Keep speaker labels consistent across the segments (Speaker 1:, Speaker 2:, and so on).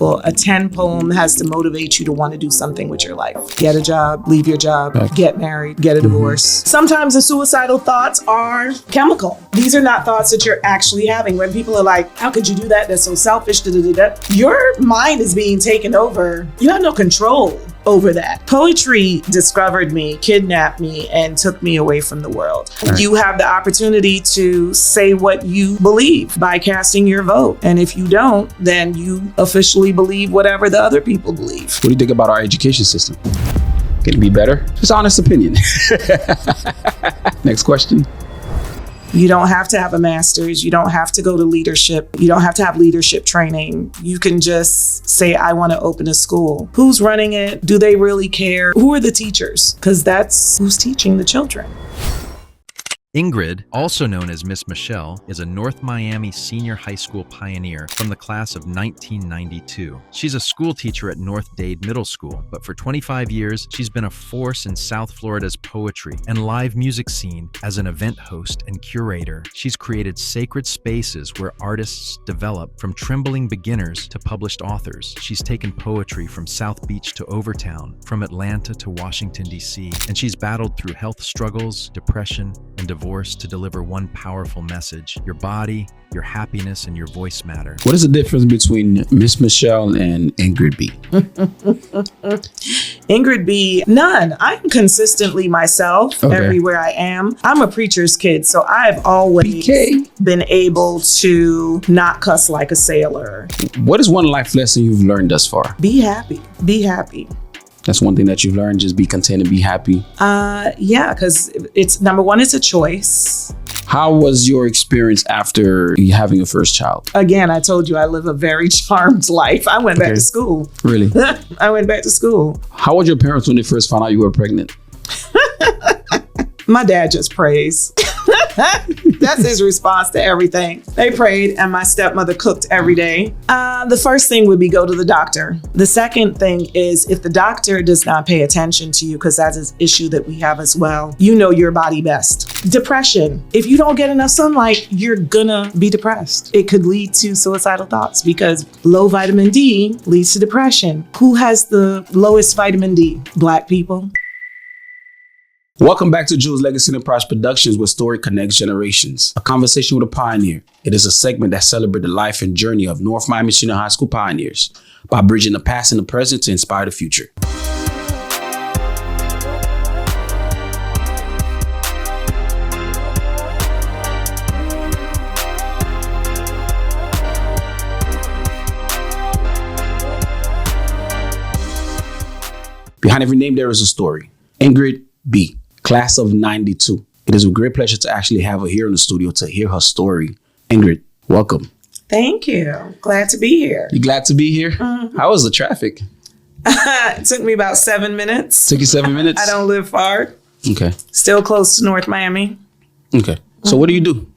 Speaker 1: Well, a 10 poem has to motivate you to want to do something with your life. Get a job, leave your job, get married, get a divorce. Sometimes the suicidal thoughts are chemical. These are not thoughts that you're actually having. When people are like, how could you do that? That's so selfish. Your mind is being taken over. You have no control over that. Poetry discovered me, kidnapped me, and took me away from the world. Right. You have the opportunity to say what you believe by casting your vote. And if you don't, then you officially believe whatever the other people believe.
Speaker 2: What do you think about our education system? Can it be better? Just honest opinion. Next question.
Speaker 1: You don't have to have a master's. You don't have to go to leadership. You don't have to have leadership training. You can just say, I want to open a school. Who's running it? Do they really care? Who are the teachers? Because that's who's teaching the children.
Speaker 3: Ingrid, also known as Miss Michelle, is a North Miami senior high school pioneer from the class of 1992. She's a school teacher at North Dade Middle School, but for 25 years, she's been a force in South Florida's poetry and live music scene as an event host and curator. She's created sacred spaces where artists develop from trembling beginners to published authors. She's taken poetry from South Beach to Overtown, from Atlanta to Washington, D.C., and she's battled through health struggles, depression, and divorce to deliver one powerful message. Your body, your happiness, and your voice matter.
Speaker 2: What is the difference between Miss Michelle and Ingrid B?
Speaker 1: Ingrid B, none. I'm consistently myself everywhere I am. I'm a preacher's kid, so I've always been able to not cuss like a sailor.
Speaker 2: What is one life lesson you've learned thus far?
Speaker 1: Be happy. Be happy.
Speaker 2: That's one thing that you've learned, just be content and be happy.
Speaker 1: Yeah, because it's number one, it's a choice.
Speaker 2: How was your experience after having your first child?
Speaker 1: Again, I told you I live a very charmed life. I went back to school.
Speaker 2: Really?
Speaker 1: I went back to school.
Speaker 2: How were your parents when they first found out you were pregnant?
Speaker 1: My dad just prays. That's his response to everything. They prayed and my stepmother cooked every day. The first thing would be go to the doctor. The second thing is if the doctor does not pay attention to you, because that's an issue that we have as well, you know your body best. Depression. If you don't get enough sunlight, you're gonna be depressed. It could lead to suicidal thoughts because low vitamin D leads to depression. Who has the lowest vitamin D? Black people.
Speaker 2: Welcome back to Jules Legacy Enterprise Productions, where story connects generations. A conversation with a pioneer. It is a segment that celebrates the life and journey of North Miami Senior High School pioneers by bridging the past and the present to inspire the future. Behind every name, there is a story. Ingrid B, class of 92. It is a great pleasure to actually have her here in the studio to hear her story. Ingrid, welcome.
Speaker 1: Thank you. Glad to be here.
Speaker 2: You glad to be here? Mm-hmm. How was the traffic?
Speaker 1: It took me about 7 minutes.
Speaker 2: Took you 7 minutes?
Speaker 1: I don't live far.
Speaker 2: Okay.
Speaker 1: Still close to North Miami.
Speaker 2: Okay. So what do you do?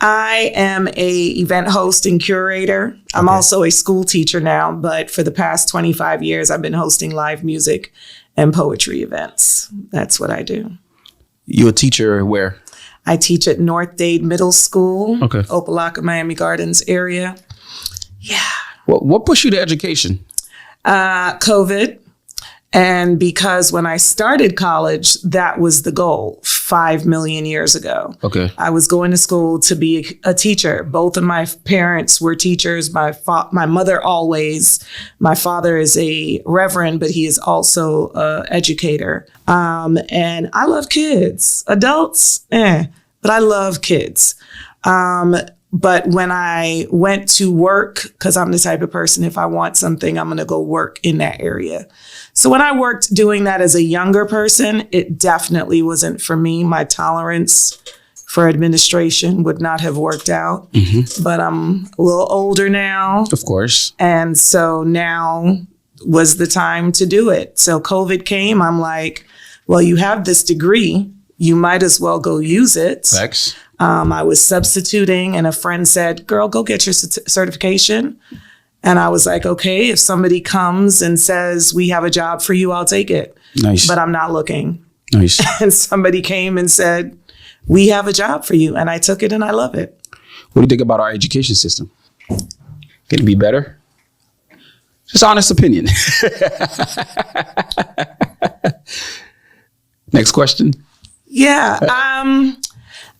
Speaker 1: I am a event host and curator. I'm also a school teacher now, but for the past 25 years, I've been hosting live music and poetry events. That's what I do.
Speaker 2: You're a teacher where?
Speaker 1: I teach at North Dade Middle School, Opelika, Miami Gardens area. Yeah.
Speaker 2: What pushed you to education?
Speaker 1: COVID. And because when I started college, that was the goal 5 million years ago.
Speaker 2: Okay.
Speaker 1: I was going to school to be a teacher. Both of my parents were teachers. My mother always. My father is a reverend, but he is also an educator. And I love kids. Adults, but I love kids. But when I went to work, because I'm the type of person, if I want something, I'm going to go work in that area. So when I worked doing that as a younger person, it definitely wasn't for me. My tolerance for administration would not have worked out. Mm-hmm. But I'm a little older now.
Speaker 2: Of course.
Speaker 1: And so now was the time to do it. So COVID came. I'm like, well, you have this degree. You might as well go use it.
Speaker 2: Thanks.
Speaker 1: I was substituting and a friend said, girl, go get your certification. And I was like, okay, if somebody comes and says, we have a job for you, I'll take it. Nice. But I'm not looking.
Speaker 2: Nice.
Speaker 1: And somebody came and said, we have a job for you. And I took it and I love it.
Speaker 2: What do you think about our education system? Can it be better? Just honest opinion. Next question.
Speaker 1: Yeah.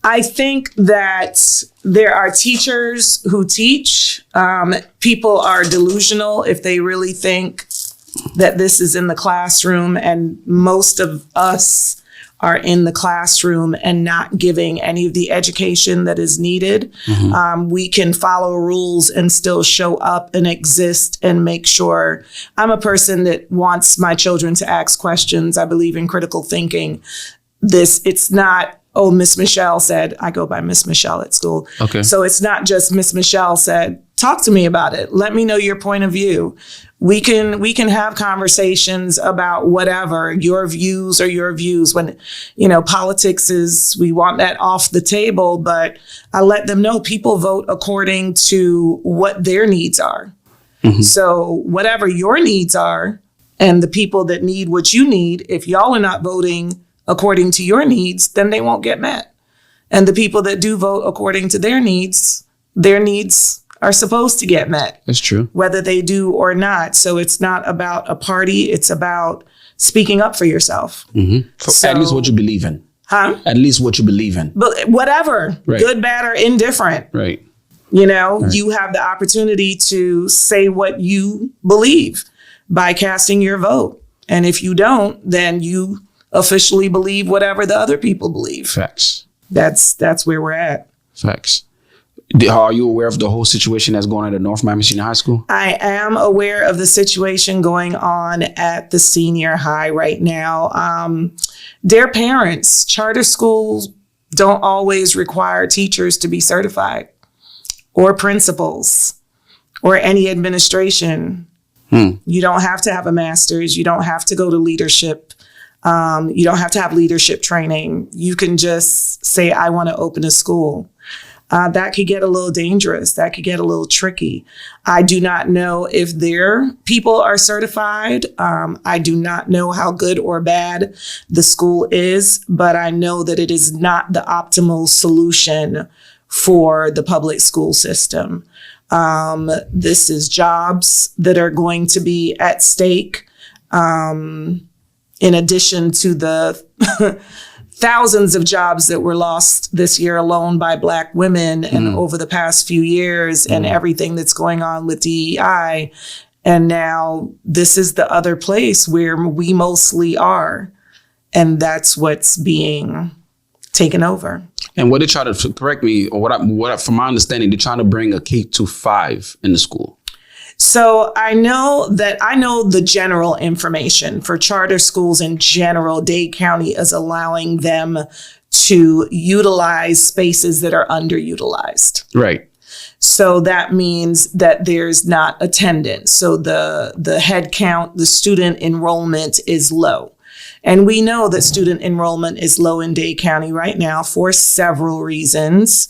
Speaker 1: I think that there are teachers who teach. People are delusional if they really think that this is in the classroom, and most of us are in the classroom and not giving any of the education that is needed. We can follow rules and still show up and exist and make sure. I'm a person that wants my children to ask questions. I believe in critical thinking. It's not, oh, Miss Michelle said, I go by Miss Michelle at school.
Speaker 2: Okay.
Speaker 1: So it's not just Miss Michelle said, talk to me about it. Let me know your point of view. We can have conversations about whatever, your views are your views. When, politics is, we want that off the table, but I let them know people vote according to what their needs are. So whatever your needs are, and the people that need what you need, if y'all are not voting according to your needs, then they won't get met. And the people that do vote according to their needs are supposed to get met.
Speaker 2: That's true.
Speaker 1: Whether they do or not. So it's not about a party. It's about speaking up for yourself.
Speaker 2: So, at least what you believe in.
Speaker 1: Huh?
Speaker 2: At least what you believe in.
Speaker 1: But whatever,
Speaker 2: right.
Speaker 1: Good, bad, or indifferent.
Speaker 2: Right.
Speaker 1: Right. You have the opportunity to say what you believe by casting your vote. And if you don't, then you officially believe whatever the other people believe.
Speaker 2: Facts.
Speaker 1: That's where we're at.
Speaker 2: Facts. Are you aware of the whole situation that's going on at North Miami Senior High School?
Speaker 1: I am aware of the situation going on at the senior high right now. Their parents, charter schools don't always require teachers to be certified, or principals, or any administration. You don't have to have a master's. You don't have to go to leadership. You don't have to have leadership training. You can just say, I want to open a school. That could get a little dangerous. That could get a little tricky. I do not know if their people are certified. I do not know how good or bad the school is, but I know that it is not the optimal solution for the public school system. This is jobs that are going to be at stake. In addition to the thousands of jobs that were lost this year alone by Black women and over the past few years and everything that's going on with DEI. And now this is the other place where we mostly are. And that's what's being taken over.
Speaker 2: And what they try to, correct me, or from my understanding, they're trying to bring a K-5 in the school.
Speaker 1: So I know the general information for charter schools in general. Dade County is allowing them to utilize spaces that are underutilized.
Speaker 2: Right.
Speaker 1: So that means that there's not attendance. So the head count, the student enrollment is low. And we know that student enrollment is low in Dade County right now for several reasons.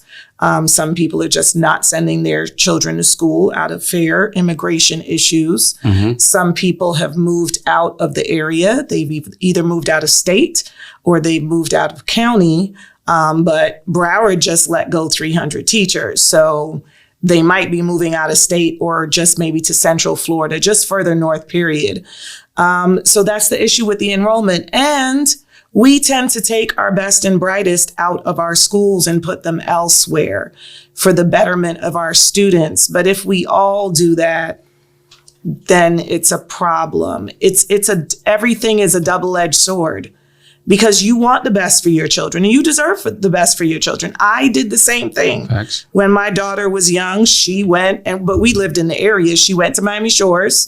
Speaker 1: Some people are just not sending their children to school out of fair immigration issues. Some people have moved out of the area. They've either moved out of state or they've moved out of county. But Broward just let go 300 teachers. So they might be moving out of state or just maybe to Central Florida, just further north, period. So that's the issue with the enrollment. And we tend to take our best and brightest out of our schools and put them elsewhere for the betterment of our students. But if we all do that, then it's a problem. Everything is a double-edged sword, because you want the best for your children and you deserve the best for your children. I did the same thing.
Speaker 2: Facts.
Speaker 1: When my daughter was young, she went, but we lived in the area. She went to Miami Shores.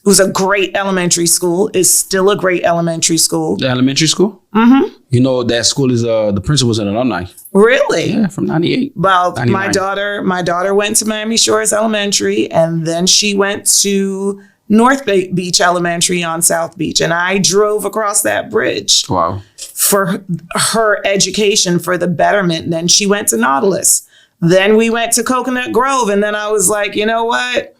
Speaker 1: It was a great elementary school. It's still a great elementary school.
Speaker 2: The elementary school? You know, that school is, the principal's an alumni.
Speaker 1: Really?
Speaker 2: Yeah, from 98.
Speaker 1: Well,
Speaker 2: 99.
Speaker 1: my daughter went to Miami Shores Elementary, and then she went to North Beach Elementary on South Beach. And I drove across that bridge.
Speaker 2: Wow.
Speaker 1: For her education, for the betterment. And then she went to Nautilus. Then we went to Coconut Grove. And then I was like, you know what?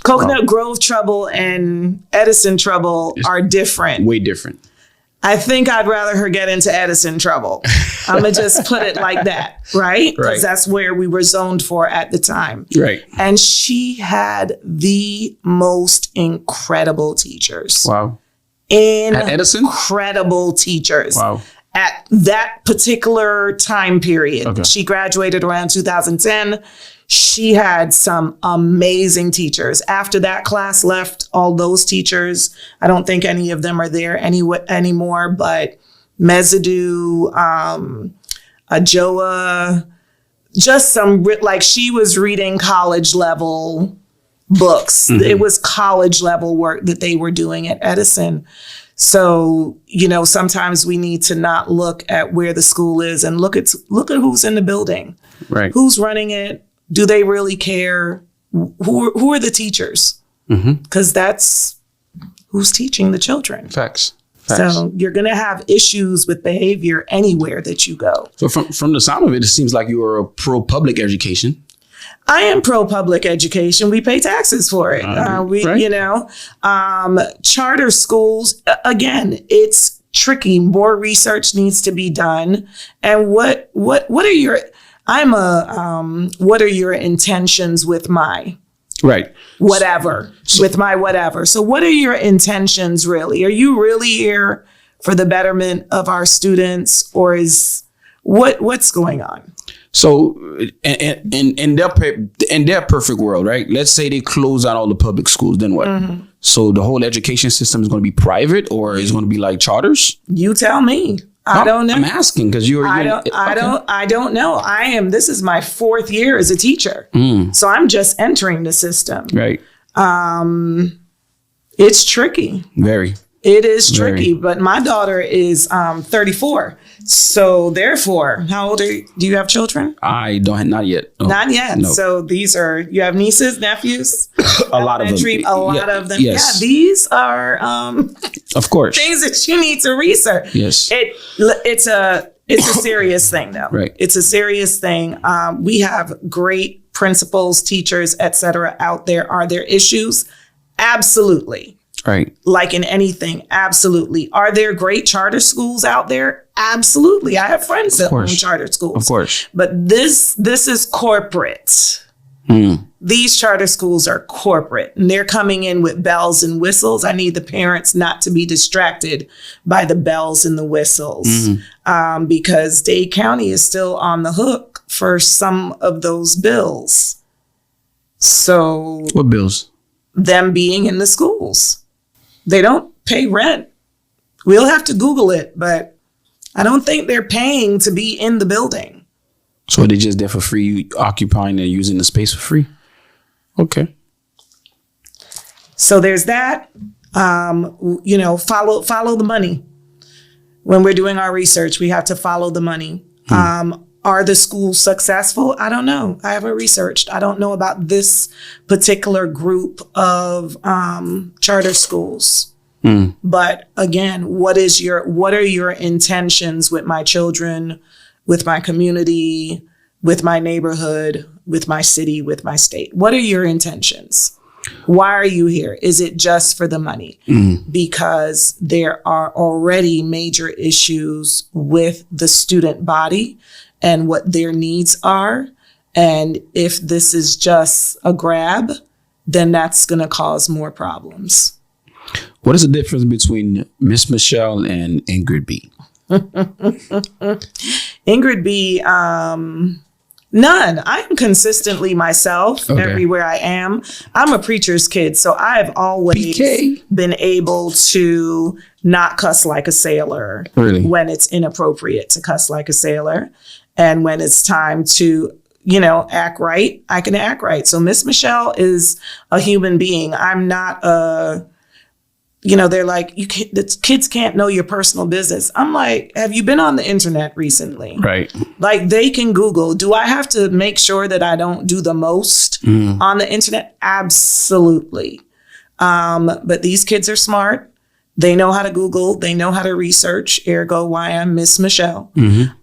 Speaker 1: Coconut Grove trouble and Edison trouble are different.
Speaker 2: Way different.
Speaker 1: I think I'd rather her get into Edison trouble. I'm going to just put it like that, right? Because that's where we were zoned for at the time.
Speaker 2: Right.
Speaker 1: And she had the most incredible teachers.
Speaker 2: Wow. At Edison?
Speaker 1: Incredible teachers.
Speaker 2: Wow.
Speaker 1: At that particular time period.
Speaker 2: Okay.
Speaker 1: She graduated around 2010. She had some amazing teachers. After that class left, all those teachers, I don't think any of them are there anymore, but Mezidou, Ajoa, just some, like she was reading college level books. Mm-hmm. It was college level work that they were doing at Edison. So, sometimes we need to not look at where the school is and look at who's in the building.
Speaker 2: Right.
Speaker 1: Who's running it? Do they really care? Who are the teachers? Because that's who's teaching the children.
Speaker 2: Facts.
Speaker 1: So you're going to have issues with behavior anywhere that you go. So
Speaker 2: from the sound of it, it seems like you are a pro public education.
Speaker 1: I am pro public education. We pay taxes for it. Charter schools, again, it's tricky. More research needs to be done. And what are your what are your intentions with my whatever? So what are your intentions really? Are you really here for the betterment of our students, or is what's going on?
Speaker 2: So in their perfect world, right? Let's say they close down all the public schools, then what? Mm-hmm. So the whole education system is going to be private, or is it going to be like charters? You
Speaker 1: tell me. I don't know.
Speaker 2: I'm asking because
Speaker 1: I don't know. This is my 4th year as a teacher. So I'm just entering the system.
Speaker 2: Right.
Speaker 1: It's tricky.
Speaker 2: Very.
Speaker 1: It is tricky, but my daughter is 34. So therefore, how old are you? Do you have children?
Speaker 2: I don't, not yet. No.
Speaker 1: Not yet.
Speaker 2: No.
Speaker 1: So you have nieces, nephews?
Speaker 2: A lot of them.
Speaker 1: A lot of them.
Speaker 2: Yes.
Speaker 1: Yeah, these are
Speaker 2: of course
Speaker 1: things that you need to research.
Speaker 2: Yes.
Speaker 1: It's a serious thing though.
Speaker 2: Right.
Speaker 1: It's a serious thing. We have great principals, teachers, etc. out there. Are there issues? Absolutely.
Speaker 2: Right.
Speaker 1: Like in anything, absolutely. Are there great charter schools out there? Absolutely. I have friends that own charter schools.
Speaker 2: Of course.
Speaker 1: But this is corporate. These charter schools are corporate, and they're coming in with bells and whistles. I need the parents not to be distracted by the bells and the whistles, because Dade County is still on the hook for some of those bills. So
Speaker 2: what bills?
Speaker 1: Them being in the schools. They don't pay rent. We'll have to Google it, but I don't think they're paying to be in the building.
Speaker 2: So they're just there for free, occupying and using the space for free? Okay.
Speaker 1: So there's that. Follow the money. When we're doing our research, we have to follow the money. Are the schools successful? I don't know. I haven't researched. I don't know about this particular group of charter schools. But again, what are your intentions with my children, with my community, with my neighborhood, with my city, with my state? What are your intentions? Why are you here? Is it just for the money? Because there are already major issues with the student body and what their needs are. And if this is just a grab, then that's going to cause more problems.
Speaker 2: What is the difference between Miss Michelle and Ingrid B?
Speaker 1: Ingrid B, none. I am consistently myself everywhere I am. I'm a preacher's kid, so I've always been able to not cuss like a sailor when it's inappropriate to cuss like a sailor. And when it's time to, act right, I can act right. So Miss Michelle is a human being. I'm not they're like, the kids can't know your personal business. I'm like, have you been on the internet recently?
Speaker 2: Right.
Speaker 1: Like they can Google. Do I have to make sure that I don't do the most on the internet? Absolutely. But these kids are smart. They know how to Google. They know how to research. Ergo, why I'm Miss Michelle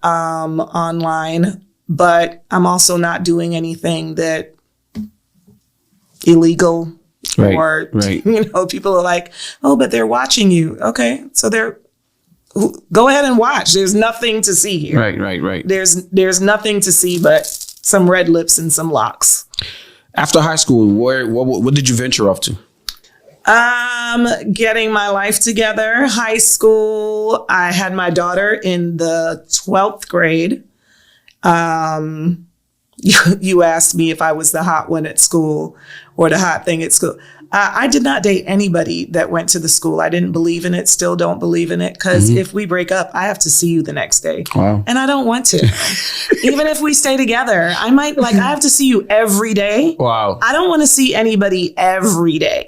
Speaker 1: online. But I'm also not doing anything that illegal. Or, people are like, oh, but they're watching you. Okay. So go ahead and watch. There's nothing to see here.
Speaker 2: Right.
Speaker 1: There's nothing to see but some red lips and some locks.
Speaker 2: After high school, what did you venture off to?
Speaker 1: Getting my life together. High school, I had my daughter in the 12th grade. You asked me if I was the hot one at school or the hot thing at school. I did not date anybody that went to the school. I didn't believe in it, still don't believe in it, because if we break up, I have to see you the next day.
Speaker 2: Wow.
Speaker 1: And I don't want to. Even if we stay together, I have to see you every day.
Speaker 2: Wow.
Speaker 1: I don't want to see anybody every day.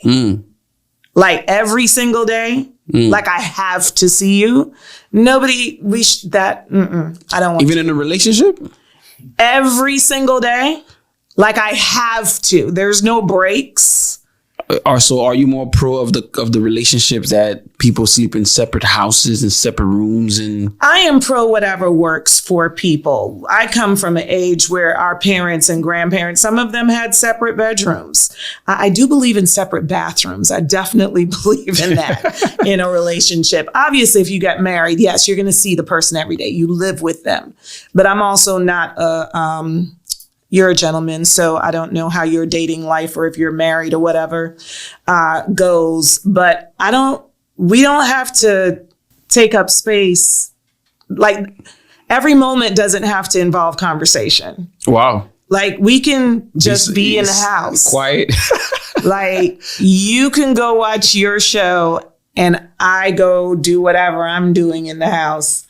Speaker 1: Like every single day. Like I have to see you. Nobody, I don't want
Speaker 2: Even in a relationship?
Speaker 1: every single day. Like I have to. There's no breaks.
Speaker 2: So are you more pro of the relationships that people sleep in separate houses and separate rooms? And
Speaker 1: I am pro whatever works for people. I come from an age where our parents and grandparents, some of them had separate bedrooms. I do believe in separate bathrooms. I definitely believe in that in a relationship. Obviously, if you get married, yes, you're going to see the person every day. You live with them. But I'm also not you're a gentleman, so I don't know how your dating life or if you're married or whatever goes. But we don't have to take up space. Like every moment doesn't have to involve conversation.
Speaker 2: wow.
Speaker 1: Like we can just be in the house.
Speaker 2: Quiet.
Speaker 1: Like you can go watch your show and I go do whatever I'm doing in the house.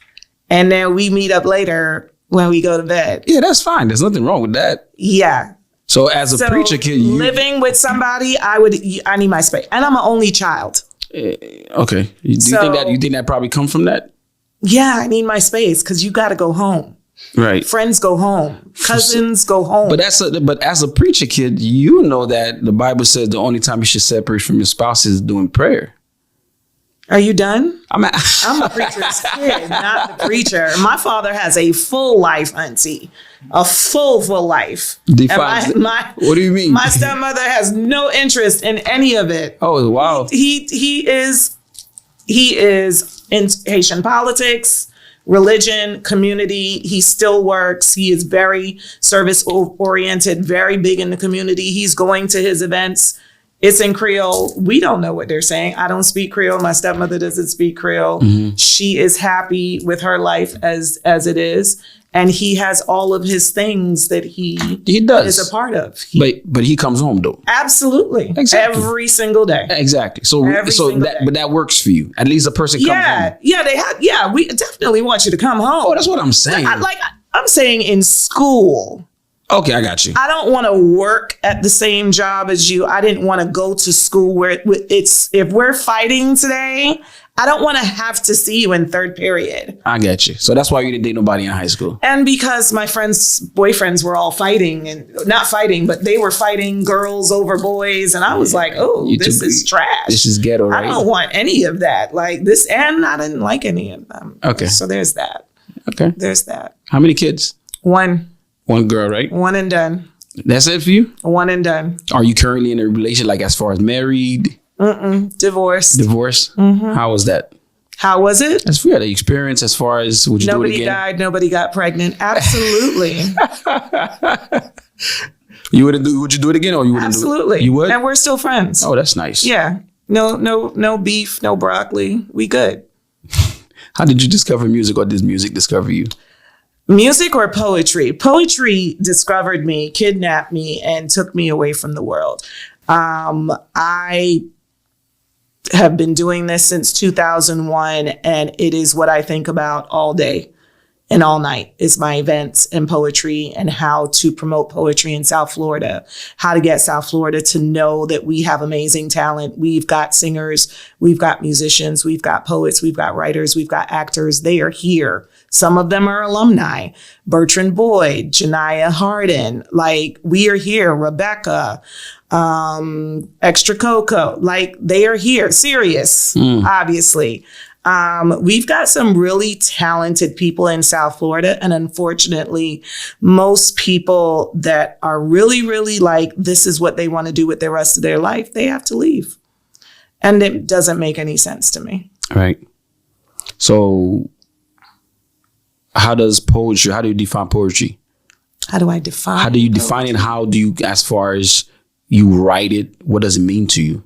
Speaker 1: And then we meet up later when we go to bed.
Speaker 2: Yeah, that's fine. There's nothing wrong with that.
Speaker 1: Yeah.
Speaker 2: So as a preacher kid,
Speaker 1: living with somebody, I need my space. And I'm an only child.
Speaker 2: Okay. Do you think that probably come from that?
Speaker 1: Yeah, I need my space because you got to go home.
Speaker 2: Right.
Speaker 1: Friends go home. Cousins go home.
Speaker 2: But as a preacher kid, you know that the Bible says the only time you should separate from your spouse is doing prayer.
Speaker 1: Are you done?
Speaker 2: I'm
Speaker 1: a preacher's kid, not the preacher. My father has a full life, auntie. A full life.
Speaker 2: What do you mean?
Speaker 1: My stepmother has no interest in any of it.
Speaker 2: Oh, wow.
Speaker 1: He is in Haitian politics, religion, community. He still works. He is very service oriented, very big in the community. He's going to his events. It's in Creole. We don't know what they're saying. I don't speak Creole. My stepmother doesn't speak Creole. She is happy with her life as it is. And he has all of his things that he does is a part of.
Speaker 2: But he comes home though.
Speaker 1: Absolutely. Exactly. Every single day.
Speaker 2: Exactly. But that works for you. At least a person comes home.
Speaker 1: Yeah, we definitely want you to come home.
Speaker 2: Oh, that's what I'm saying.
Speaker 1: I'm saying in school.
Speaker 2: Okay, I got you.
Speaker 1: I don't want to work at the same job as you. I didn't want to go to school where if we're fighting today, I don't want to have to see you in third period.
Speaker 2: I get you. So that's why you didn't date nobody in high school.
Speaker 1: And because my friends' boyfriends were all fighting and not fighting, but they were fighting girls over boys. And I was like, this is trash.
Speaker 2: This is ghetto, right?
Speaker 1: I don't want any of that. Like this, and I didn't like any of them.
Speaker 2: Okay.
Speaker 1: So there's that.
Speaker 2: Okay.
Speaker 1: There's that.
Speaker 2: How many kids?
Speaker 1: One.
Speaker 2: One girl, right?
Speaker 1: One and done.
Speaker 2: That's it for you?
Speaker 1: One and done.
Speaker 2: Are you currently in a relationship, like as far as married?
Speaker 1: Divorced.
Speaker 2: Divorced? How was that?
Speaker 1: How was it?
Speaker 2: As for the experience, as far as would you do it again?
Speaker 1: Nobody died. Nobody got pregnant. Absolutely.
Speaker 2: Would you do it again, or you wouldn't?
Speaker 1: Absolutely.
Speaker 2: Do it? You would?
Speaker 1: And we're still friends.
Speaker 2: Oh, that's nice.
Speaker 1: Yeah. No beef. No broccoli. We good.
Speaker 2: How did you discover music, or did music discover you?
Speaker 1: Music or poetry? Poetry discovered me, kidnapped me, and took me away from the world. I have been doing this since 2001, and it is what I think about all day and all night is my events and poetry and how to promote poetry in South Florida, how to get South Florida to know that we have amazing talent. We've got singers, we've got musicians, we've got poets, we've got writers, we've got actors. They are here. Some of them are alumni. Bertrand Boyd, Janiyah Harden, like we are here. Rebecca, Extra Coco, like they are here. Serious, obviously. We've got some really talented people in South Florida. And unfortunately, most people that are really, really like, this is what they want to do with the rest of their life, they have to leave. And it doesn't make any sense to me.
Speaker 2: Right. So how do you define poetry?
Speaker 1: How do I define
Speaker 2: How do you define it? How do you, as far as you write it, what does it mean to you?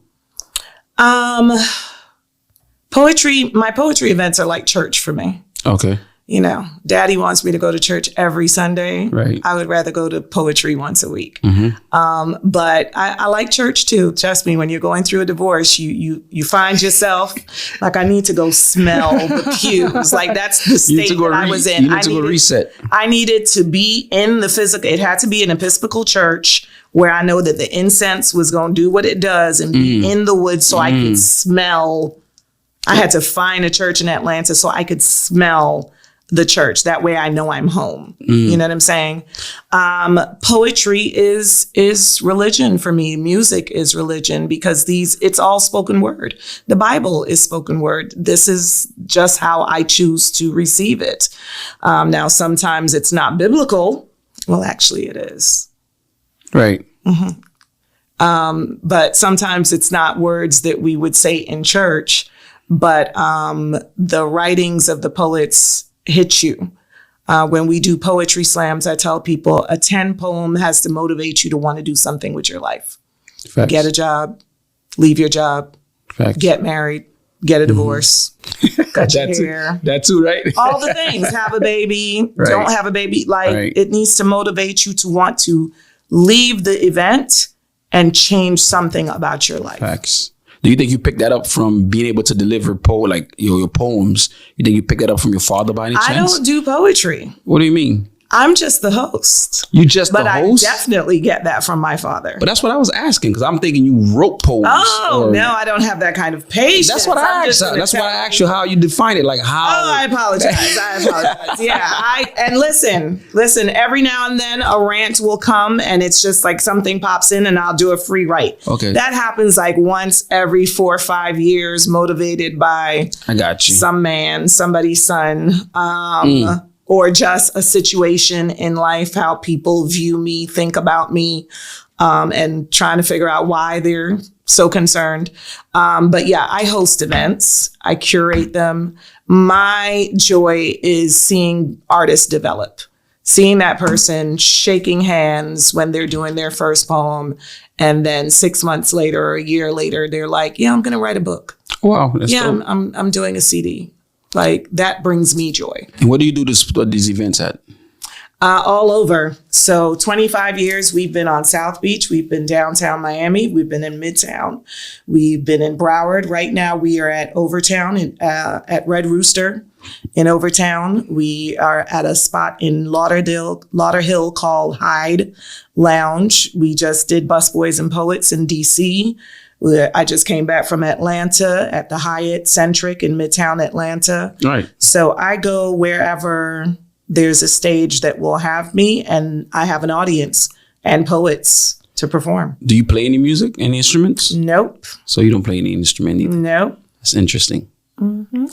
Speaker 1: Poetry, my poetry events are like church for me.
Speaker 2: Okay.
Speaker 1: You know, Daddy wants me to go to church every Sunday.
Speaker 2: Right.
Speaker 1: I would rather go to poetry once a week.
Speaker 2: Mm-hmm.
Speaker 1: But I like church too. Trust me, when you're going through a divorce, you find yourself like, I need to go smell the pews. Like that's the state that I was in.
Speaker 2: You need to go reset.
Speaker 1: I needed to be in the physical. It had to be an Episcopal church where I know that the incense was going to do what it does and be in the woods so I could smell. I had to find a church in Atlanta so I could smell the church. That way I know I'm home. You know what I'm saying? Poetry is religion for me. Music is religion because it's all spoken word. The Bible is spoken word. This is just how I choose to receive it. Now, sometimes it's not biblical. Well, actually it is.
Speaker 2: Right.
Speaker 1: But sometimes it's not words that we would say in church, but the writings of the poets hit you. When we do poetry slams, I tell people a 10 poem has to motivate you to want to do something with your life.
Speaker 2: Facts.
Speaker 1: Get a job, leave your job,
Speaker 2: Facts.
Speaker 1: get married, get a divorce, cut your hair.
Speaker 2: That too, right?
Speaker 1: All the things. Have a baby,
Speaker 2: Right.
Speaker 1: don't have a baby. Like
Speaker 2: Right.
Speaker 1: it needs to motivate you to want to leave the event and change something about your life.
Speaker 2: Facts. Do you think you picked that up from being able to deliver your poems? You think you picked that up from your father by any chance?
Speaker 1: I don't do poetry.
Speaker 2: What do you mean?
Speaker 1: I'm just the host.
Speaker 2: You just
Speaker 1: But
Speaker 2: the
Speaker 1: I
Speaker 2: host?
Speaker 1: definitely get that from my father.
Speaker 2: But that's what I was asking, because I'm thinking you wrote poems.
Speaker 1: Oh, no, I don't have that kind of patience.
Speaker 2: That's what I asked. That's why I asked you how you define it. Like how?
Speaker 1: Oh, I apologize. Yeah. And listen, every now and then a rant will come and it's just like something pops in and I'll do a free write.
Speaker 2: Okay.
Speaker 1: That happens like once every 4 or 5 years, motivated by
Speaker 2: I got you.
Speaker 1: some man, somebody's son, or just a situation in life, how people view me, think about me, and trying to figure out why they're so concerned. But yeah, I host events. I curate them. My joy is seeing artists develop, seeing that person shaking hands when they're doing their first poem. And then 6 months later or a year later, they're like, yeah, I'm going to write a book.
Speaker 2: Wow. That's dope.
Speaker 1: I'm doing a CD. Like that brings me joy.
Speaker 2: And what do you do to put these events at?
Speaker 1: All over. So 25 years, we've been on South Beach. We've been downtown Miami. We've been in Midtown. We've been in Broward. Right now, we are at Overtown, at Red Rooster in Overtown. We are at a spot in Lauderhill called Hyde Lounge. We just did Busboys and Poets in DC. I just came back from Atlanta at the Hyatt Centric in Midtown Atlanta.
Speaker 2: Right.
Speaker 1: So I go wherever there's a stage that will have me, and I have an audience and poets to perform.
Speaker 2: Do you play any music, any instruments?
Speaker 1: Nope.
Speaker 2: So you don't play any instrument either.
Speaker 1: Nope.
Speaker 2: That's interesting.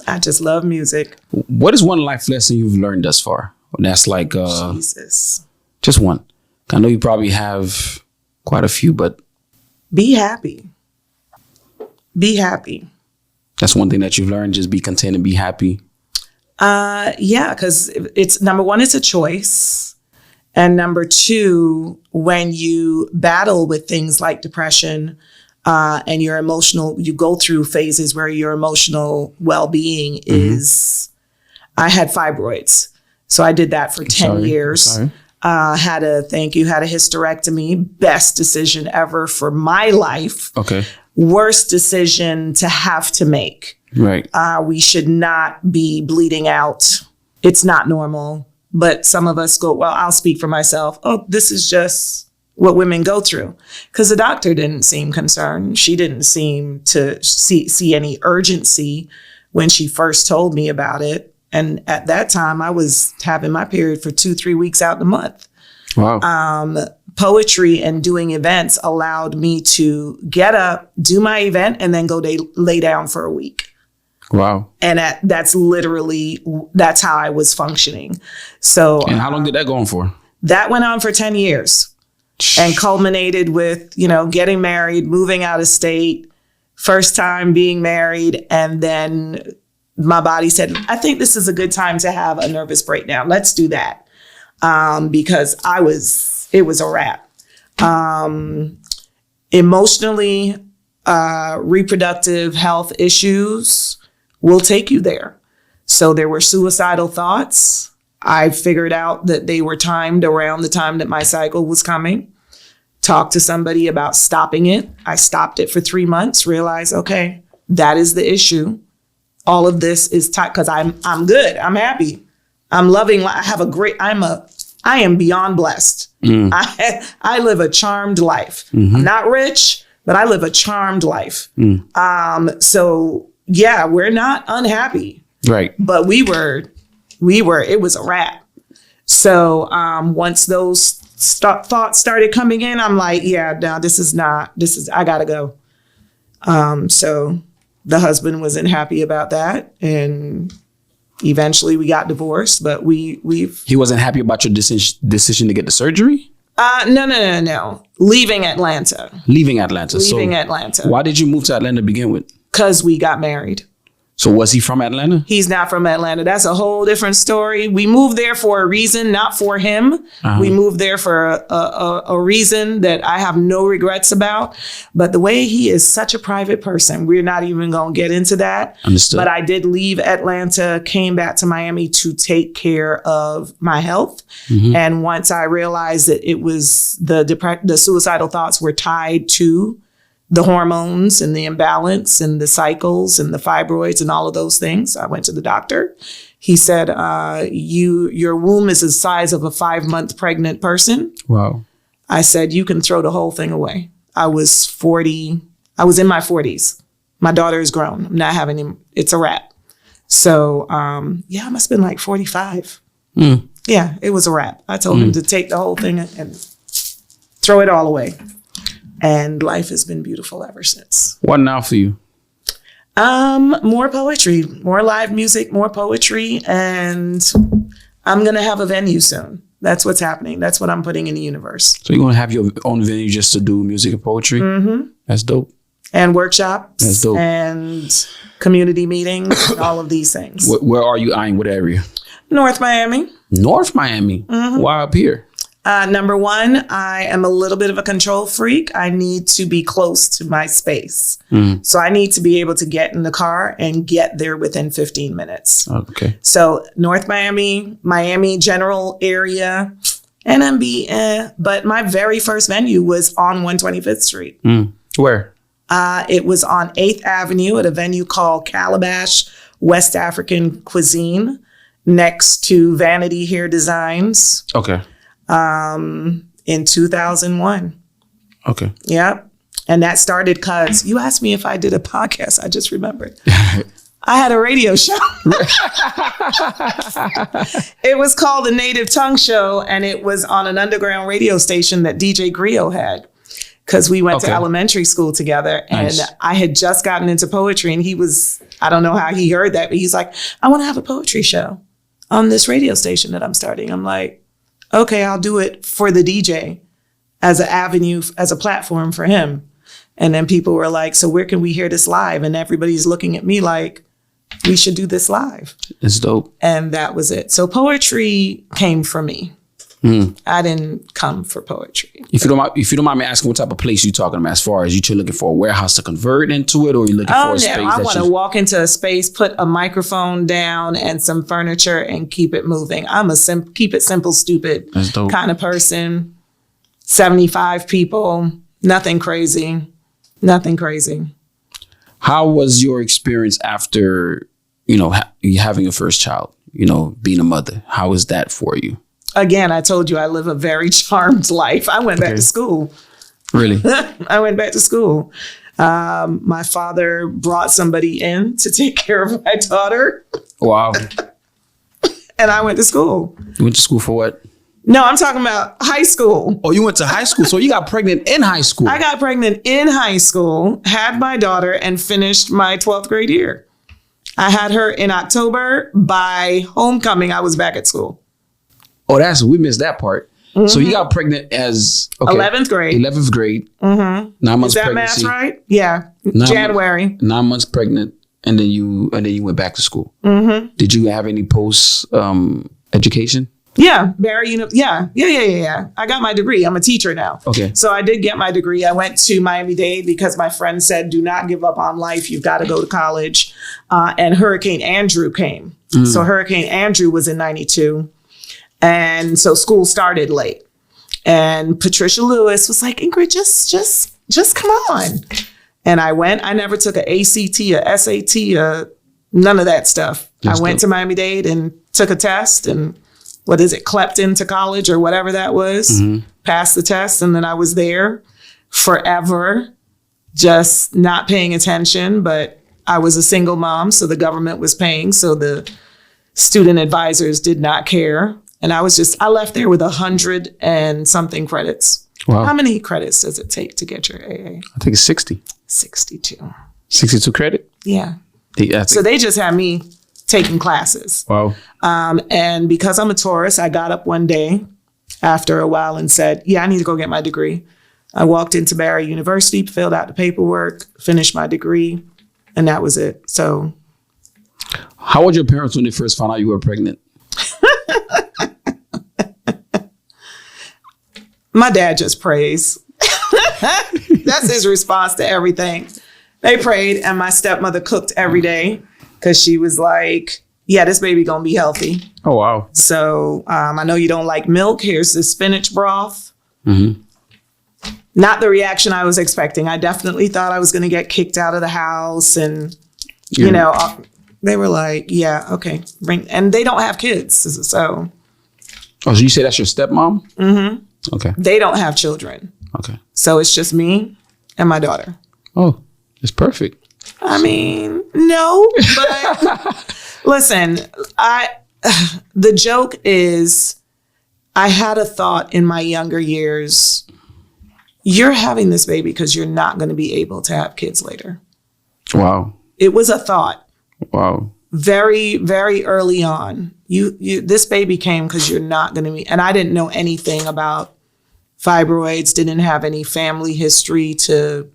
Speaker 1: I just love music.
Speaker 2: What is one life lesson you've learned thus far? That's like
Speaker 1: Jesus.
Speaker 2: just one. I know you probably have quite a few, but
Speaker 1: Be happy. Be happy.
Speaker 2: that's one thing that you've learned. Just be content and be happy.
Speaker 1: Yeah, because it's number one, it's a choice. And number two, when you battle with things like depression and your emotional, you go through phases where your emotional well-being is, I had fibroids. So I did that for 10 years.
Speaker 2: Sorry.
Speaker 1: Had a hysterectomy, best decision ever for my life.
Speaker 2: Okay.
Speaker 1: Worst decision to have to make.
Speaker 2: Right.
Speaker 1: We should not be bleeding out. It's not normal. But some of us go, well, I'll speak for myself. Oh, this is just what women go through. Because the doctor didn't seem concerned. She didn't seem to see any urgency when she first told me about it. And at that time, I was having my period for 2-3 weeks out the month.
Speaker 2: Wow.
Speaker 1: Poetry and doing events allowed me to get up, do my event, and then go lay down for a week.
Speaker 2: Wow.
Speaker 1: And that's how I was functioning. So,
Speaker 2: And how long did that go on for?
Speaker 1: that went on for 10 years and culminated with, getting married, moving out of state, first time being married, and then my body said, I think this is a good time to have a nervous breakdown. Let's do that. Because it was a wrap. Emotionally, reproductive health issues will take you there. So there were suicidal thoughts. I figured out that they were timed around the time that my cycle was coming. Talked to somebody about stopping it. I stopped it for 3 months, realized, okay, that is the issue. All of this is tight because I'm good. I'm happy. I'm loving. I am beyond blessed. I live a charmed life. I'm not rich, but I live a charmed life. So yeah, we're not unhappy.
Speaker 2: Right.
Speaker 1: But we were, it was a wrap. So once those thoughts started coming in, I'm like, yeah, no, I gotta go. So the husband wasn't happy about that. And eventually we got divorced, but he wasn't happy about your decision to get the surgery? No. Leaving Atlanta.
Speaker 2: Leaving Atlanta. Why did you move to Atlanta to begin with?
Speaker 1: Because we got married.
Speaker 2: So was he from Atlanta?
Speaker 1: He's not from Atlanta. That's a whole different story. We moved there for a reason, not for him. We moved there for a reason that I have no regrets about. But the way he is such a private person, we're not even going to get into that.
Speaker 2: Understood.
Speaker 1: But I did leave Atlanta, came back to Miami to take care of my health. And once I realized that it was the suicidal thoughts were tied to the hormones and the imbalance and the cycles and the fibroids and all of those things, I went to the doctor. He said, your womb is the size of a 5-month pregnant person.
Speaker 2: Wow.
Speaker 1: I said, you can throw the whole thing away. I was 40. I was in my 40s. My daughter is grown. I'm not having him. It's a wrap. So, I must have been like 45. Yeah, it was a wrap. I told him to take the whole thing and throw it all away. And life has been beautiful ever since.
Speaker 2: What now for you?
Speaker 1: More poetry, more live music, more poetry. And I'm going to have a venue soon. That's what's happening. That's what I'm putting in the universe.
Speaker 2: So you're going to have your own venue just to do music and poetry? That's dope.
Speaker 1: And workshops.
Speaker 2: That's dope.
Speaker 1: And community meetings and all of these things.
Speaker 2: Where are you eyeing? What area?
Speaker 1: North Miami.
Speaker 2: North Miami? Why up here?
Speaker 1: Number one, I am a little bit of a control freak. I need to be close to my space. So I need to be able to get in the car and get there within 15 minutes.
Speaker 2: Okay.
Speaker 1: So North Miami, Miami general area, NMB, but my very first venue was on 125th Street.
Speaker 2: Where?
Speaker 1: It was on 8th Avenue at a venue called Calabash West African Cuisine next to Vanity Hair Designs.
Speaker 2: Okay.
Speaker 1: In 2001.
Speaker 2: Okay.
Speaker 1: Yep. And that started because you asked me if I did a podcast. I just remembered. I had a radio show. It was called The Native Tongue Show, and it was on an underground radio station that DJ Griot had. Because we went to elementary school together, and I had just gotten into poetry, and I don't know how he heard that, but he's like, I want to have a poetry show on this radio station that I'm starting. I'm like, okay, I'll do it for the DJ as an avenue, as a platform for him. And then people were like, so where can we hear this live? And everybody's looking at me like, we should do this live.
Speaker 2: It's dope.
Speaker 1: And that was it. So poetry came for me. I didn't come for poetry.
Speaker 2: If you don't mind me asking, what type of place you talking about as far as you looking for a warehouse to convert into it, or you looking for a space?
Speaker 1: I want to walk into a space, put a microphone down and some furniture and keep it moving. I'm a keep it simple, stupid kind of person. 75 people, nothing crazy.
Speaker 2: How was your experience after, having your first child, being a mother? How was that for you?
Speaker 1: Again, I told you I live a very charmed life. I went back to school.
Speaker 2: Really?
Speaker 1: I went back to school. My father brought somebody in to take care of my daughter.
Speaker 2: Wow.
Speaker 1: And I went to school.
Speaker 2: You went to school for what?
Speaker 1: No, I'm talking about high school.
Speaker 2: Oh, you went to high school. So you got pregnant in high school.
Speaker 1: I got pregnant in high school, had my daughter, and finished my 12th grade year. I had her in October. By homecoming, I was back at school.
Speaker 2: Oh, we missed that part. So you got pregnant as
Speaker 1: 11th grade.
Speaker 2: 11th grade. 9 months pregnancy.
Speaker 1: Is that math right? Yeah. January.
Speaker 2: 9 months pregnant. And then you went back to school. Mm-hmm. Did you have any post education?
Speaker 1: Yeah, Barry, yeah. I got my degree. I'm a teacher now.
Speaker 2: Okay.
Speaker 1: So I did get my degree. I went to Miami-Dade because my friend said, do not give up on life. You've got to go to college. And Hurricane Andrew came. So Hurricane Andrew was in 92. And so school started late. And Patricia Lewis was like, Ingrid, just come on. And I went. I never took an ACT, a SAT, none of that stuff. I went to Miami-Dade and took a test and clept into college or whatever that was, passed the test. And then I was there forever, just not paying attention. But I was a single mom, so the government was paying. So the student advisors did not care. And I left there with 100 and something credits. Wow. How many credits does it take to get your AA?
Speaker 2: I think it's 60.
Speaker 1: 62.
Speaker 2: 62 credit?
Speaker 1: Yeah. So they just had me taking classes.
Speaker 2: Wow.
Speaker 1: And because I'm a Taurus, I got up one day after a while and said, I need to go get my degree. I walked into Barry University, filled out the paperwork, finished my degree, and that was it. So.
Speaker 2: How were your parents when they first found out you were pregnant?
Speaker 1: My dad just prays. That's his response to everything. They prayed, and my stepmother cooked every day because she was like, this baby gonna be healthy.
Speaker 2: Oh, wow.
Speaker 1: So I know you don't like milk. Here's the spinach broth. Mm-hmm. Not the reaction I was expecting. I definitely thought I was gonna get kicked out of the house. And, they were like, okay. And they don't have kids. So.
Speaker 2: Oh, so you say that's your stepmom? Mm-hmm. Okay.
Speaker 1: They don't have children.
Speaker 2: Okay.
Speaker 1: So it's just me and my daughter.
Speaker 2: Oh, it's perfect.
Speaker 1: I mean, no, but listen, the joke is I had a thought in my younger years. You're having this baby because you're not going to be able to have kids later.
Speaker 2: Wow.
Speaker 1: It was a thought.
Speaker 2: Wow.
Speaker 1: Very, very early on. This baby came because you're not going to be, and I didn't know anything about fibroids, didn't have any family history to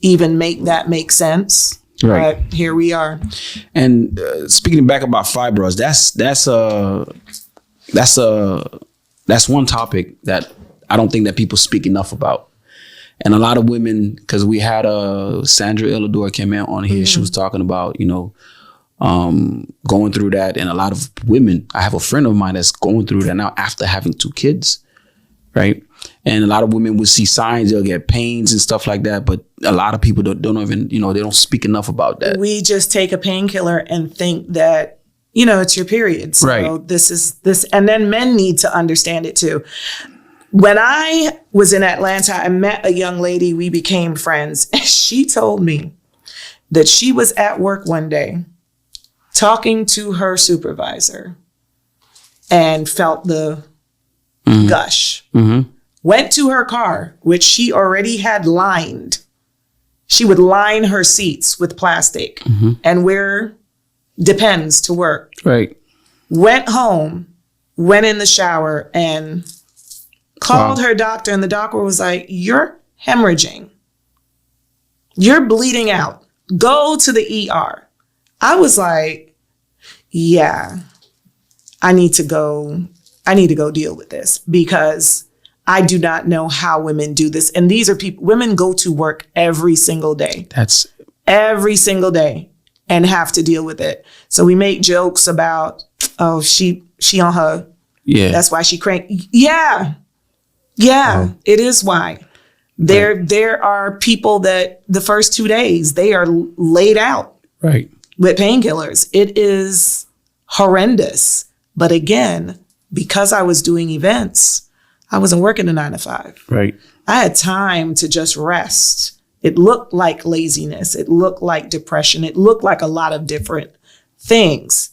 Speaker 1: even make that make sense. Right. But here we are.
Speaker 2: And speaking back about fibroids, that's one topic that I don't think that people speak enough about. And a lot of women, because we had Sandra Illador came in on here, she was talking about, going through that. And a lot of women, I have a friend of mine that's going through that now after having 2 kids, right? And a lot of women will see signs, they'll get pains and stuff like that. But a lot of people don't even, they don't speak enough about that.
Speaker 1: We just take a painkiller and think that, it's your period. So
Speaker 2: right.
Speaker 1: This is this. And then men need to understand it too. When I was in Atlanta, I met a young lady. We became friends. And she told me that she was at work one day talking to her supervisor and felt the gush. Mm-hmm. Went to her car, which she already had lined. She would line her seats with plastic and wear Depends to work.
Speaker 2: Right.
Speaker 1: Went home, went in the shower and called her doctor. And the doctor was like, you're hemorrhaging. You're bleeding out. Go to the ER. I was like, I need to go deal with this because I do not know how women do this. And these are women go to work every single day. Every single day and have to deal with it. So we make jokes about, she on her. Yeah. That's why she crank. Yeah. Yeah. It is why. There are people that the first 2 days, they are laid out.
Speaker 2: Right.
Speaker 1: With painkillers. It is horrendous. But again, because I was doing events, I wasn't working a 9 to 5.
Speaker 2: Right.
Speaker 1: I had time to just rest. It looked like laziness. It looked like depression. It looked like a lot of different things.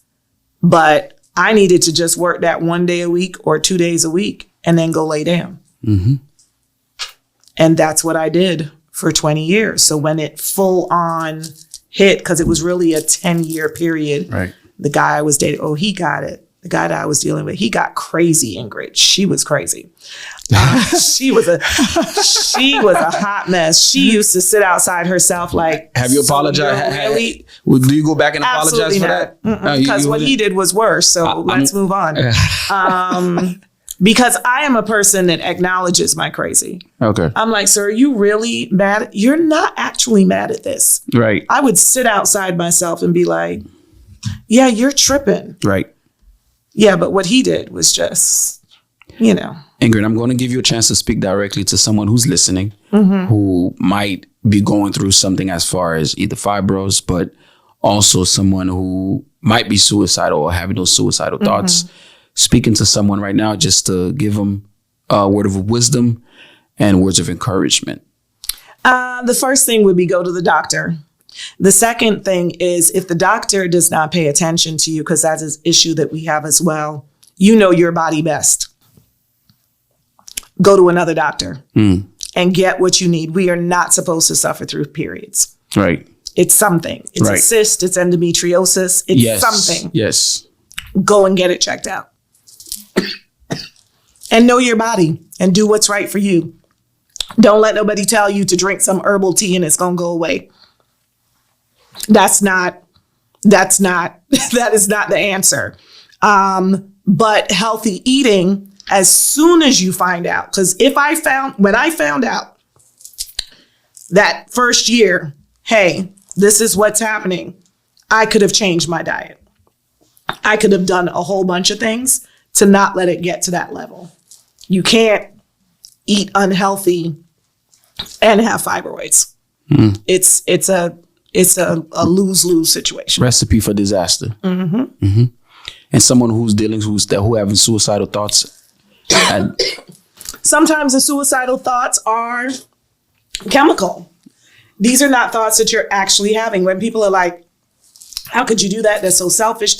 Speaker 1: But I needed to just work that 1 day a week or 2 days a week and then go lay down. Mm-hmm. And that's what I did for 20 years. So when it full on hit, because it was really a 10-year period,
Speaker 2: right.
Speaker 1: The guy I was dating, he got it. the guy that I was dealing with, he got crazy, Ingrid. She was crazy. She was a hot mess. She used to sit outside herself like.
Speaker 2: Have you apologized?
Speaker 1: Really?
Speaker 2: Do you go back and apologize for that?
Speaker 1: Because what he did was worse. So let's move on. Because I am a person that acknowledges my crazy.
Speaker 2: Okay.
Speaker 1: I'm like, sir, are you really mad? You're not actually mad at this.
Speaker 2: Right.
Speaker 1: I would sit outside myself and be like, yeah, you're tripping.
Speaker 2: Right.
Speaker 1: Yeah, but what he did was just,
Speaker 2: Ingrid, I'm going to give you a chance to speak directly to someone who's listening, who might be going through something as far as either fibroids, but also someone who might be suicidal or having those suicidal thoughts. Speaking to someone right now just to give them a word of wisdom and words of encouragement.
Speaker 1: The first thing would be go to the doctor. The second thing is if the doctor does not pay attention to you, because that's an issue that we have as well, you know your body best. Go to another doctor and get what you need. We are not supposed to suffer through periods.
Speaker 2: Right.
Speaker 1: It's something. It's a cyst. It's endometriosis. It's something.
Speaker 2: Yes.
Speaker 1: Go and get it checked out. And know your body and do what's right for you. Don't let nobody tell you to drink some herbal tea and it's going to go away. That is not the answer. But healthy eating, as soon as you find out, because when I found out that first year, hey, this is what's happening, I could have changed my diet. I could have done a whole bunch of things to not let it get to that level. You can't eat unhealthy and have fibroids. It's a lose-lose situation.
Speaker 2: Recipe for disaster. And someone who's having suicidal thoughts.
Speaker 1: Sometimes the suicidal thoughts are chemical. These are not thoughts that you're actually having. When people are like, how could you do that? That's so selfish.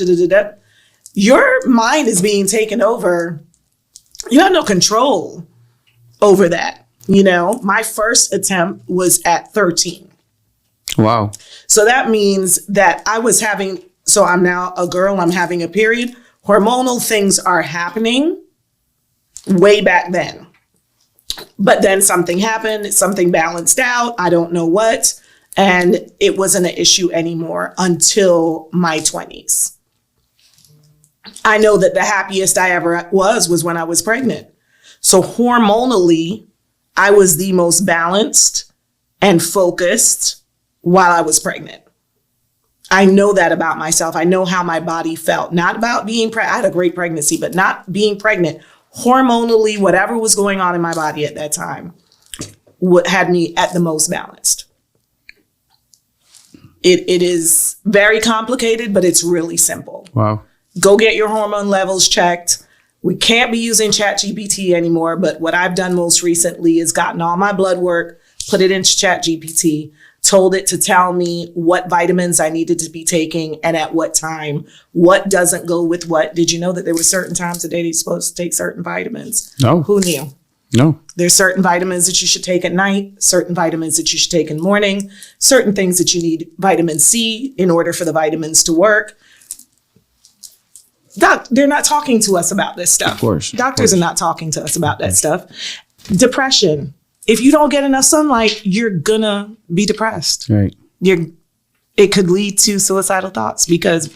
Speaker 1: Your mind is being taken over. You have no control over that. My first attempt was at 13.
Speaker 2: Wow.
Speaker 1: So that means that I'm now a girl, I'm having a period. Hormonal things are happening way back then. But then something happened, something balanced out, I don't know what, and it wasn't an issue anymore until my 20s. I know that the happiest I ever was when I was pregnant. So hormonally, I was the most balanced and focused while I was pregnant. I know that about myself. I know how my body felt. Not about being pregnant. I had a great pregnancy, but not being pregnant. Hormonally, whatever was going on in my body at that time had me at the most balanced. It is very complicated, but it's really simple.
Speaker 2: Wow.
Speaker 1: Go get your hormone levels checked. We can't be using ChatGPT anymore, but what I've done most recently is gotten all my blood work, put it into ChatGPT, told it to tell me what vitamins I needed to be taking and at what time, what doesn't go with what. Did you know that there were certain times a day that you're supposed to take certain vitamins?
Speaker 2: No.
Speaker 1: Who knew?
Speaker 2: No.
Speaker 1: There's certain vitamins that you should take at night, certain vitamins that you should take in the morning, certain things that you need vitamin C in order for the vitamins to work. They're not talking to us about this stuff.
Speaker 2: Of course.
Speaker 1: Doctors are not talking to us about that stuff. Depression. If you don't get enough sunlight, you're gonna be depressed.
Speaker 2: Right.
Speaker 1: It could lead to suicidal thoughts because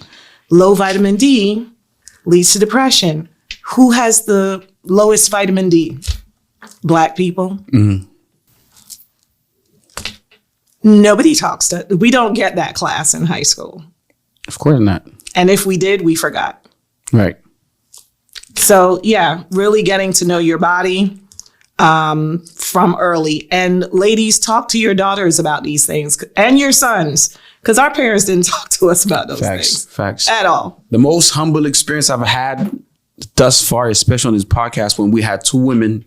Speaker 1: low vitamin D leads to depression. Who has the lowest vitamin D? Black people. Nobody talks to. We don't get that class in high school.
Speaker 2: Of course not.
Speaker 1: And if we did, we forgot.
Speaker 2: Right.
Speaker 1: So yeah, really getting to know your body from early. And ladies, talk to your daughters about these things and your sons, because our parents didn't talk to us about those things.
Speaker 2: Facts.
Speaker 1: At all.
Speaker 2: The most humble experience I've had thus far, especially on this podcast, when we had two women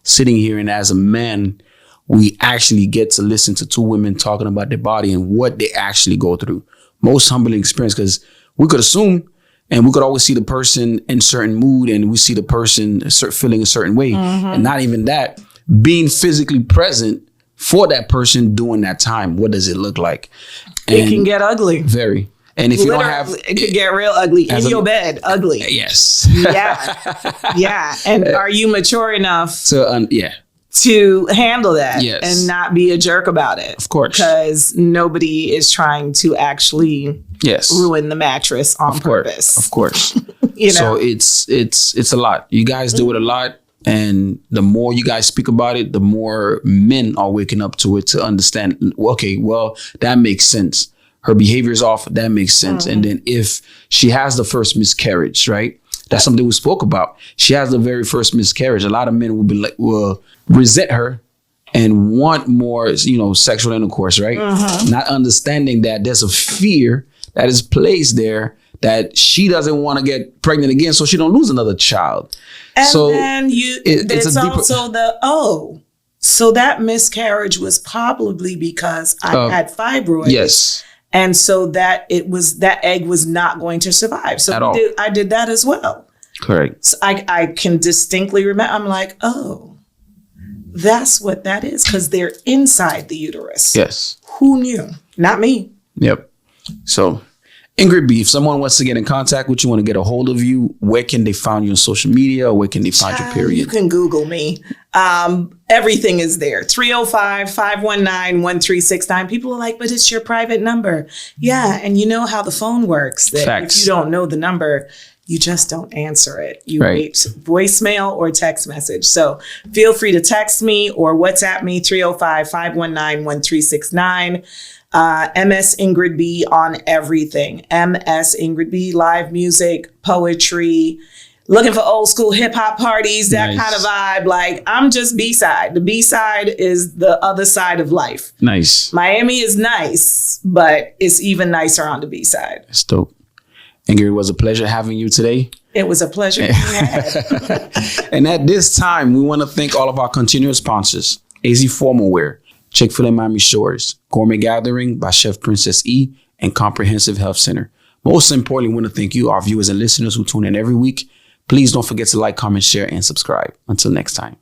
Speaker 2: sitting here, and as a man, we actually get to listen to two women talking about their body and what they actually go through. Most humbling experience, because we could assume and we could always see the person in certain mood and we see the person feeling a certain way. And not even that, being physically present for that person during that time. What does it look like?
Speaker 1: It can get ugly.
Speaker 2: Very. And if you don't have,
Speaker 1: it could get real ugly in your bed. Ugly.
Speaker 2: Yes.
Speaker 1: Yeah. And are you mature enough
Speaker 2: to
Speaker 1: handle that
Speaker 2: yes.
Speaker 1: and not be a jerk about it?
Speaker 2: Of course.
Speaker 1: Because nobody is trying to actually ruin the mattress on purpose.
Speaker 2: Of course.
Speaker 1: You know?
Speaker 2: So it's a lot. You guys do it a lot. And the more you guys speak about it, the more men are waking up to it to understand, okay, well, that makes sense. Her behavior is off. That makes sense. And then if she has the first miscarriage, right? That's something we spoke about. She has the very first miscarriage. A lot of men will resent her and want more, sexual intercourse, right? Not understanding that there's a fear that is placed there that she doesn't want to get pregnant again so she don't lose another child.
Speaker 1: And
Speaker 2: so
Speaker 1: then it's also so that miscarriage was probably because I had fibroids.
Speaker 2: Yes.
Speaker 1: And so that egg was not going to survive. So I did that as well.
Speaker 2: Correct.
Speaker 1: So I can distinctly remember, I'm like, oh, that's what that is, because they're inside the uterus.
Speaker 2: Yes.
Speaker 1: Who knew? Not me.
Speaker 2: Yep. So, Ingrid B, if someone wants to get in contact with you, want to get a hold of you, where can they find you on social media, or where can they find your period?
Speaker 1: You can Google me. Everything is there. 305-519-1369. People are like, but it's your private number. Yeah. And you know how the phone works. That
Speaker 2: Facts.
Speaker 1: If you don't know the number, you just don't answer it. You wait voicemail or text message. So feel free to text me or WhatsApp me, 305-519-1369. MS Ingrid B on everything. MS Ingrid B, live music, poetry, looking for old school hip hop parties, that kind of vibe. Like, I'm just B-side. The B-side is the other side of life.
Speaker 2: Nice.
Speaker 1: Miami is nice, but it's even nicer on the B-side.
Speaker 2: That's dope. Ingrid, it was a pleasure having you today.
Speaker 1: It was a pleasure being had.
Speaker 2: And at this time, we want to thank all of our continuous sponsors: AZ Formal Wear, Chick-fil-A Miami Shores, Gourmet Gathering by Chef Princess E, and Comprehensive Health Center. Most importantly, we want to thank you, our viewers and listeners who tune in every week. Please don't forget to like, comment, share, and subscribe. Until next time.